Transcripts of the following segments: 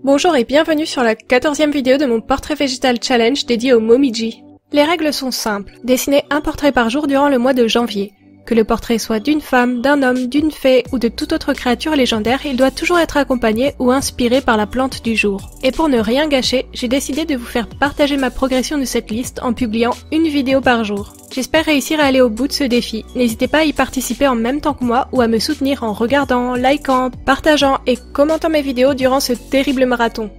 Bonjour et bienvenue sur la 14e vidéo de mon portrait végétal challenge dédié au Momiji. Les règles sont simples, dessiner un portrait par jour durant le mois de janvier. Que le portrait soit d'une femme, d'un homme, d'une fée ou de toute autre créature légendaire, il doit toujours être accompagné ou inspiré par la plante du jour. Et pour ne rien gâcher, j'ai décidé de vous faire partager ma progression de cette liste en publiant une vidéo par jour. J'espère réussir à aller au bout de ce défi. N'hésitez pas à y participer en même temps que moi ou à me soutenir en regardant, likant, partageant et commentant mes vidéos durant ce terrible marathon.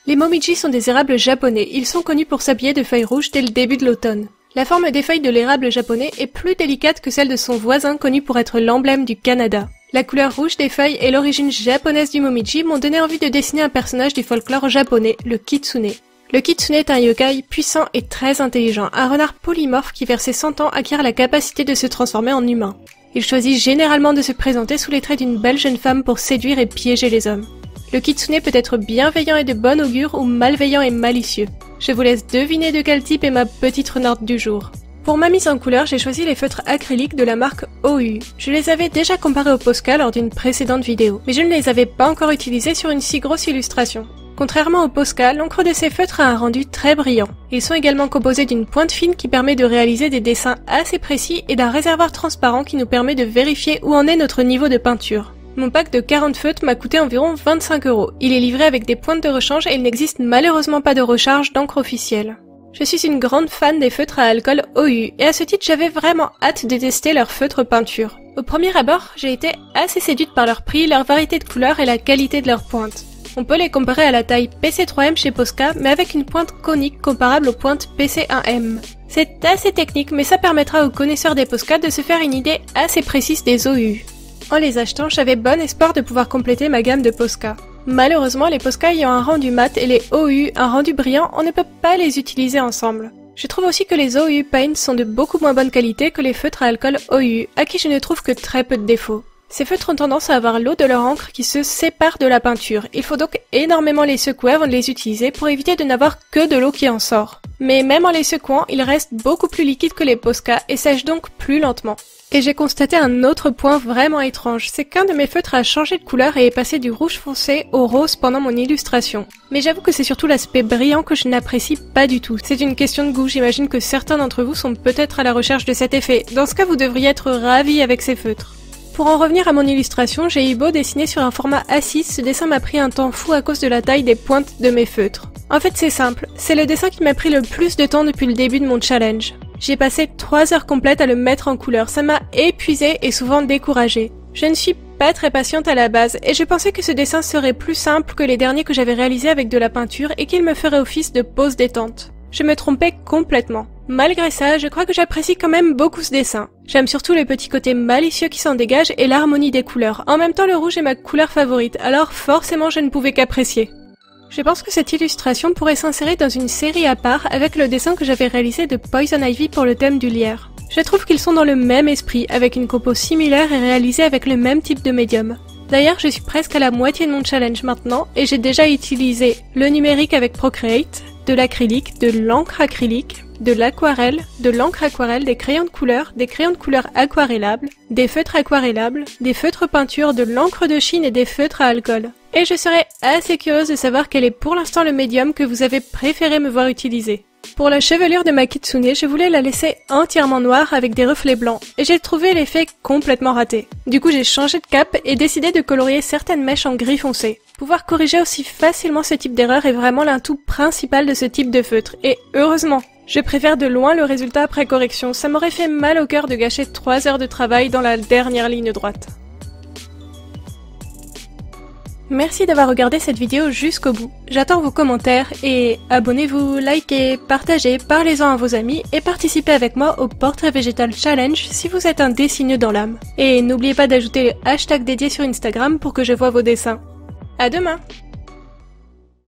Les Momiji sont des érables japonais, ils sont connus pour s'habiller de feuilles rouges dès le début de l'automne. La forme des feuilles de l'érable japonais est plus délicate que celle de son voisin connu pour être l'emblème du Canada. La couleur rouge des feuilles et l'origine japonaise du Momiji m'ont donné envie de dessiner un personnage du folklore japonais, le Kitsune. Le Kitsune est un yokai puissant et très intelligent, un renard polymorphe qui vers ses 100 ans acquiert la capacité de se transformer en humain. Il choisit généralement de se présenter sous les traits d'une belle jeune femme pour séduire et piéger les hommes. Le Kitsune peut être bienveillant et de bon augure ou malveillant et malicieux. Je vous laisse deviner de quel type est ma petite renarde du jour. Pour ma mise en couleur, j'ai choisi les feutres acryliques de la marque OU. Je les avais déjà comparés au Posca lors d'une précédente vidéo, mais je ne les avais pas encore utilisés sur une si grosse illustration. Contrairement au Posca, l'encre de ces feutres a un rendu très brillant. Ils sont également composés d'une pointe fine qui permet de réaliser des dessins assez précis et d'un réservoir transparent qui nous permet de vérifier où en est notre niveau de peinture. Mon pack de 40 feutres m'a coûté environ 25 €. Il est livré avec des pointes de rechange et il n'existe malheureusement pas de recharge d'encre officielle. Je suis une grande fan des feutres à alcool OU et à ce titre j'avais vraiment hâte de tester leurs feutres peinture. Au premier abord, j'ai été assez séduite par leur prix, leur variété de couleurs et la qualité de leurs pointes. On peut les comparer à la taille PC3M chez Posca mais avec une pointe conique comparable aux pointes PC1M. C'est assez technique mais ça permettra aux connaisseurs des Posca de se faire une idée assez précise des OU. En les achetant, j'avais bon espoir de pouvoir compléter ma gamme de Posca. Malheureusement, les Posca ayant un rendu mat et les OU un rendu brillant, on ne peut pas les utiliser ensemble. Je trouve aussi que les OU Paint sont de beaucoup moins bonne qualité que les feutres à alcool OU, à qui je ne trouve que très peu de défauts. Ces feutres ont tendance à avoir l'eau de leur encre qui se sépare de la peinture. Il faut donc énormément les secouer avant de les utiliser pour éviter de n'avoir que de l'eau qui en sort. Mais même en les secouant, ils restent beaucoup plus liquides que les Posca et sèchent donc plus lentement. Et j'ai constaté un autre point vraiment étrange, c'est qu'un de mes feutres a changé de couleur et est passé du rouge foncé au rose pendant mon illustration. Mais j'avoue que c'est surtout l'aspect brillant que je n'apprécie pas du tout. C'est une question de goût, j'imagine que certains d'entre vous sont peut-être à la recherche de cet effet. Dans ce cas, vous devriez être ravis avec ces feutres. Pour en revenir à mon illustration, j'ai eu beau dessiner sur un format A6, ce dessin m'a pris un temps fou à cause de la taille des pointes de mes feutres. En fait c'est simple, c'est le dessin qui m'a pris le plus de temps depuis le début de mon challenge. J'ai passé 3 heures complètes à le mettre en couleur, ça m'a épuisée et souvent découragée. Je ne suis pas très patiente à la base et je pensais que ce dessin serait plus simple que les derniers que j'avais réalisés avec de la peinture et qu'il me ferait office de pause détente. Je me trompais complètement. Malgré ça, je crois que j'apprécie quand même beaucoup ce dessin. J'aime surtout le petit côté malicieux qui s'en dégage et l'harmonie des couleurs. En même temps, le rouge est ma couleur favorite, alors forcément je ne pouvais qu'apprécier. Je pense que cette illustration pourrait s'insérer dans une série à part avec le dessin que j'avais réalisé de Poison Ivy pour le thème du lierre. Je trouve qu'ils sont dans le même esprit, avec une compo similaire et réalisée avec le même type de médium. D'ailleurs, je suis presque à la moitié de mon challenge maintenant et j'ai déjà utilisé le numérique avec Procreate, de l'acrylique, de l'encre acrylique, de l'aquarelle, de l'encre aquarelle, des crayons de couleur aquarellables, des feutres aquarellables, des feutres peinture, de l'encre de Chine et des feutres à alcool. Et je serais assez curieuse de savoir quel est pour l'instant le médium que vous avez préféré me voir utiliser. Pour la chevelure de ma Kitsune, je voulais la laisser entièrement noire avec des reflets blancs, et j'ai trouvé l'effet complètement raté. Du coup j'ai changé de cap et décidé de colorier certaines mèches en gris foncé. Pouvoir corriger aussi facilement ce type d'erreur est vraiment l'atout principal de ce type de feutre, et heureusement. Je préfère de loin le résultat après correction, ça m'aurait fait mal au cœur de gâcher 3 heures de travail dans la dernière ligne droite. Merci d'avoir regardé cette vidéo jusqu'au bout. J'attends vos commentaires et abonnez-vous, likez, partagez, parlez-en à vos amis et participez avec moi au Portrait Végétal Challenge si vous êtes un dessineux dans l'âme. Et n'oubliez pas d'ajouter le hashtag dédié sur Instagram pour que je voie vos dessins. À demain!